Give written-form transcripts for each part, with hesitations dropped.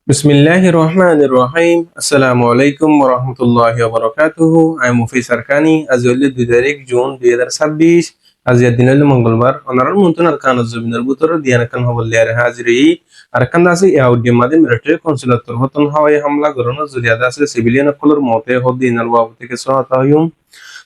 বিসমিল্লাহির রহমানির রহিম। আসসালামু আলাইকুম ওয়া রাহমাতুল্লাহি ওয়া বারাকাতুহু। আমি মুফিস আরকানি। আজ হইল 2 তারিখ জুন 2026। আজ এর দিন হইল মঙ্গলবার। অনারার মন্তন আরকান জমিনের ভিতর দিয়ান কান হবলিয়ার হাজিরি আরকান আছে ইয়াউদ্দিন মাদে মিলিটারি কনসুলেটর হতন হাওয়াই হামলা গরনো জুরিয়াদা আছে সিভিলিয়ান কলর মতে হদিনার বাবু থেকে সহায়তা হইম।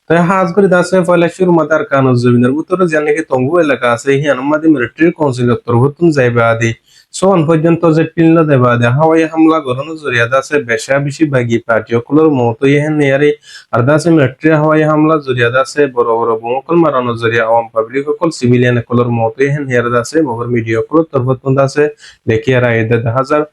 তাই হাজ করে দাসে ফয়লা শুরু মাদার কান জমিনের ভিতর জানে কি তঙ্গু এলাকা আছে হিয়ান মাদে মিলিটারি কনসুলেটর হতন যাইবা আদি সোন পর্যন্ত যে পিল্লা দেবা দে হাওয়াই হামলা গরনো জরিয়াদা আছে বেশা বেশি ভাগি পার্টি অকলর মত ইহেন নেয়ারে আর দাসে মিলিটারি হাওয়াই হামলা জরিয়াদা আছে বড় বড় বোমকল মারানো জরিয়া আওয়াম পাবলিক অকল সিভিলিয়ান অকলর মত ইহেন নেয়ারে আছে মগর মিডিয়া অকলর তরফত আছে দেখি আর আইদা 10,000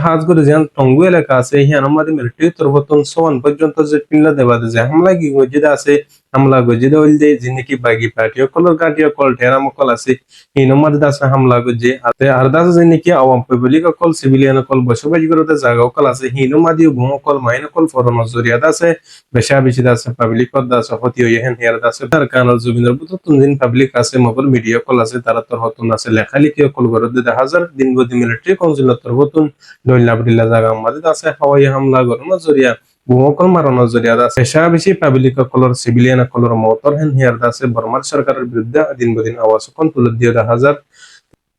হাজ করে যেন টঙ্গু এলাকা আছে হিয়ান আমাদের মিলিটারি তরফত সোন পর্যন্ত যে পিল্লা দেবা দে যে হামলা কি গজিদা আছে হামলা গজিদা হইল দে জিনিকি বাগি পার্টি অকলর গাটি অকল ঠেরা মকল আছে এই নম্বর দাসে হামলা গজে আর দাস যেনেকি আওয়াম পাবলিক অকল সিভিলিয়ান অকল বসবাস করতে জায়গা অকল আছে হিনো মাদিও ভূম অকল মাইন অকল ফরন জরিয়া দাসে বেশা বেশি দাসে পাবলিক দাসে হতি হইহেন হেয়ার দাসে তার কানাল জমিনের বুত তুনদিন পাবলিক আছে মোবাইল মিডিয়া অকল আছে তারা তোর হতুন আছে লেখালেখি অকল গরদে 10,000 দিন বদি মিলিটারি কাউন্সিলর তোর হতুন দৈলাবডিল্লা জায়গা আমাদের দাসে হাওয়াই হামলা গরম জরিয়া ভূমকল মারানো জরিয়া দাসে বেশা বেশি পাবলিক অকলর সিভিলিয়ান অকলর মতর হেন হেয়ার দাসে বর্মার সরকারের বিরুদ্ধে দিন বদিন আওয়াজ অকল তুলে দিয়ে 10,000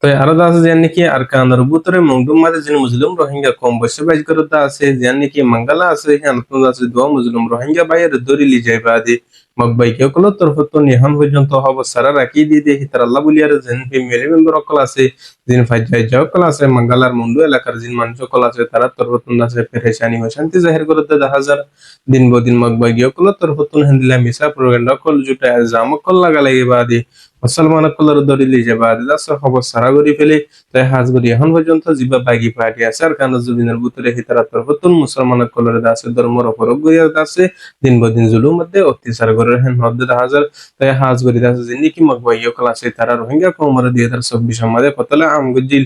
তো আরো আছে যে নাকি আর কানার বুতরে মংডুম মাঝে যে মুসলিম রোহিঙ্গা কম বয়সে বাইজ করতে আছে যে নাকি মঙ্গলা আছে এখানে তো আছে দোয়া মুসলিম রোহিঙ্গা বাইরে দরিলি যাইবা আদি মগবাই কে কল তরফত নিহান পর্যন্ত হব সারা রাখি দিয়ে দেখি তার আল্লাহ বলিয়ার যেন মেলে মেম্বার অকল আছে যিনি ফাইজাই যাওকল আছে মঙ্গলার মুন্ডু এলাকার যিন মানুষ অকল আছে তারা তরফত আছে পেরেশানি হয় শান্তি জাহির করতে 10,000 দিন বদিন মগবাই কে কল তরফত হেন্দিলা মিসা প্রোগ্রাম অকল জুটা জাম অকল লাগা লাগিবা আদি মুসলমান কলর দরিলি যাবা দাস খবর সারা করি ফেলে তাই হাজগুড়ি এখন পর্যন্ত জিবা বাগি পার্টি আছে আর কান জুবিনের ভিতরে হিতারা তরফতুন মুসলমান কলর দাসে ধর্মর উপর গইয়া দাসে দিন বদিন জুলুম মধ্যে অত্যাচার করে হেন হদ্দে 10,000 তাই হাজগুড়ি দাসে যিনি কি মগবাই কল আছে তারা রোহিঙ্গা কমর 2024 মধ্যে কতলা আমগুজিল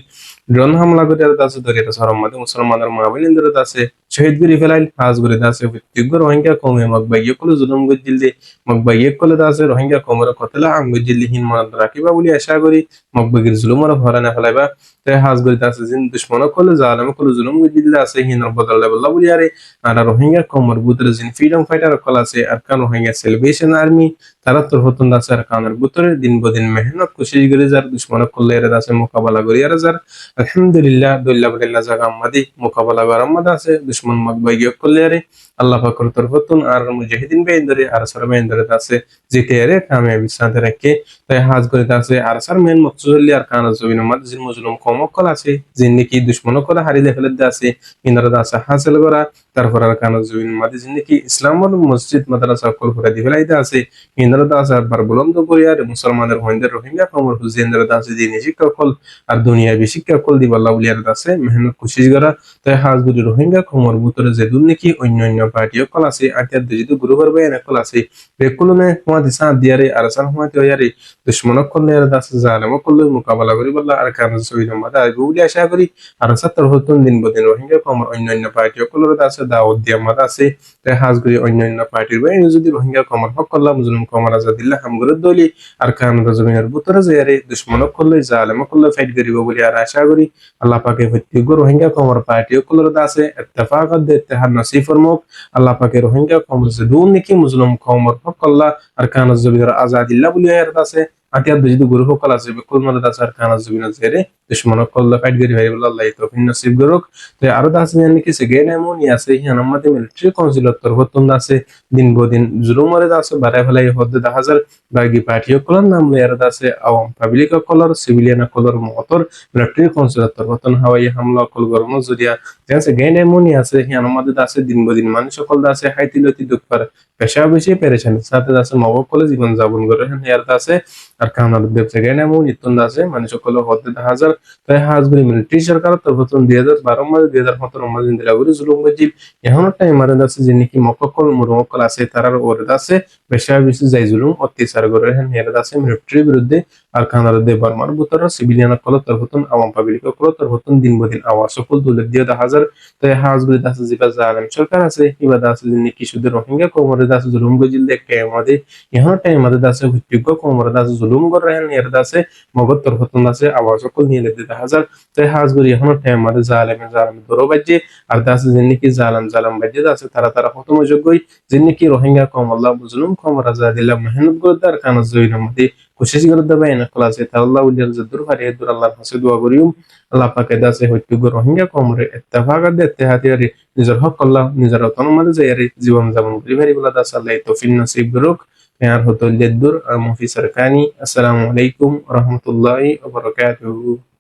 ড্রোন হামলা করে দাসে ধরিয়া সরম মধ্যে মুসলমানের মাবিন ইন্দর দাসে শহীদ গুরি ফেলাইল হাজগুড়ি দাসে প্রত্যেক রোহিঙ্গা কমে মগবাই কল জুলুম গজিল দে মগবাই কল দাসে রোহিঙ্গা কমর কতলা আমগুজিল মনত রাখিবা বুলি আশা করি মকবগির জুলুমর ভরা না ফেলাইবা তাই হাজ গরিতে আছে জিন দুশ্মন কলে জালেম কলে জুলুম গদিলে আছে হিন বদল বল্লা বুলি আরে আর রোহিঙ্গা কমর বুতরে জিন ফ্রিডম ফাইটার কল আছে আর কান রোহিঙ্গা সেলিব্রেশন আর্মি তারা তোর হতন আছে আর কানের বুতরে দিন বদিন মেহনত কোশিশ করে যার দুশ্মন কলে এর আছে মোকাবেলা করি আর যার আলহামদুলিল্লাহ দোল্লা বদল্লা জায়গা আমাদি মোকাবেলা করার মধ্যে আছে দুশ্মন মকবগি কলে আরে আল্লাহ পাকের তরফতুন আর মুজাহিদিন বেইন্দরে আর সর বেইন্দরে আছে জিতে আরে কামিয়াবি সাথে রাখে তাই হাজ করে আছে আর সার মেন মকসুদলি আর কানা জবিন মাদ জিন মজলুম কমকল আছে জিন নাকি দুশ্মন করে হারিলে ফেলে আছে ইনারা আছে হাসিল করা তারপর আর কানা জবিন মাদ জিন নাকি ইসলামের মসজিদ মাদ্রাসা কল করে দি ফেলাইতে আছে ইনারা আছে বার বুলন্দ করে আর মুসলমানের হইন্দের রোহিঙ্গা কমর হুজেনরা আছে জিন শিক্ষা কল আর দুনিয়াবি শিক্ষা কল দি আল্লাহ উলিয়ার আছে মেহনত কোশিশ করা তাই হাজ গুলি রোহিঙ্গা কমর ভিতরে যে দুন নাকি অন্য পার্টি কল আছে আতিয়ার যেহেতু গুরু করবে এনে কল আছে বেকুলনে হুয়া দিসা দিয়ারে আর সার হুয়া তৈয়ারে দুশ্মনক করলে আর দাস জালেম করলে মোকাবেলা করি বললা আর কারণ সবিন মাদা গুলি আশা করি আর সাত্তর হতুন দিন বদিন রোহিঙ্গা কমর অন্যান্য পার্টি সকলের দাসে দাওয়াত দিয়া মাদা আছে তাই হাজগুড়ি অন্যান্য পার্টির বাইরে যদি রোহিঙ্গা কমর হক করলাম মুসলিম কমর আজাদিল্লাহ হামগুরুদ দলি আর কারণ জমিনের ভিতরে যে আরে দুশ্মনক করলে জালেম করলে ফাইট করিব বলি আর আশা করি আল্লাহ পাকে প্রত্যেক রোহিঙ্গা কমর পার্টি সকলের দাসে ইত্তেফাকত দে ইত্তেহাদ নসিব ফরমুক আল্লাহ পাকে রোহিঙ্গা কমর যে দুন নাকি মুসলিম কমর হক করলা আর কারণ জমিনের আজাদিল্লাহ বলি আর দাসে আতিয়ার যদি গুরু সকল আছে বিকুল মদত আছে আর কানা জবিনা জেরে দুশ্মন কল্লা ফাইট গরি ভাই বলে আল্লাহ তৌফিক নসিব করুক তো আরো দাস জানি কি সে গেন এমন আছে হিয়ান আমাদের মিলিটারি কাউন্সিলর তোর হতন আছে দিন বদিন জুলুমরে আছে বারাই ফেলাই হদ্দে 10,000 বাগি পার্টি কলর নাম লেয়ার আছে আওয়াম পাবলিক কলর সিভিলিয়ান কলর মতর মিলিটারি কাউন্সিলর তোর হতন হাওয়াই হামলা কল গরম জরিয়া জানছে গেন এমন আছে হিয়ান আমাদের আছে দিন বদিন মানুষ সকল আছে হাইতিলতি দুঃখর পেশা বেশি পেরেশানি সাথে আছে মব কলে জীবন যাপন করে হেয়ার আছে আর কানার দেব সেকেন্ড এমন ইতন আছে মানে সকল হতে 10,000 তাই হাজগুড়ি মিলিটারি সরকার তরফতুন 2012 মাসে 2017 মাসে ইন্দিরা গুরি জুলুম গজিল এখন টাইম মারে আছে যে নাকি মককল মুরমকল আছে তারার ওরে আছে পেশা বেশি যাই জুলুম অত্যাচার করে হেন হেয়ার আছে মিলিটারির বিরুদ্ধে আর খানার দে বর্মার বুতর সিভিলিয়ান কলতর হতন আওয়াম পাবলিক কলতর হতন দিন বদিন আওয়াজ সকল দৌলত দিয়ে দা হাজার তো হাউস গুলি দাসে জিবা জালেম সরকার আছে ইবা দাসে জিনি কি শুধু রোহিঙ্গা কোমরে দাসে জুলুম গজিল দেখে আমাদের ইহন টাইম আমাদের দাসে হুট্টিগ কোমরে দাসে জুলুম গর রেন এর দাসে মগতর হতন দাসে আওয়াজ সকল নিয়ে লেতে দা হাজার তো হাউস গুলি ইহন টাইম আমাদের জালেম দরো বাজে আর দাসে জিনি কি জালাম বাজে দাসে তারা হতম যোগ্যই जिनने की रोहिंग्या कौम अल्लाह जुल्म कौम रजा दिला मेहनत गोदार खाना जोइन मदे कोशिश करदा bayna clase ta Allah ulir zadur hari dur Allah hase dua gorium Allah পাকে দাসে হইতু গো রোহিঙ্গা কৌম রে ইত্তেফাক দে ইত্তেহাদিয়ারি নিজের হক আল্লাহ নিজের অতনমদ জায়ারি জীবন যাপন করি ভারি বলা দাস আল্লাহ তৌফিক নসিব করুক ইয়ার হতো লেদুর মুফি সরকানি আসসালামু আলাইকুম ওয়া রাহমাতুল্লাহি ওয়া বারাকাতুহু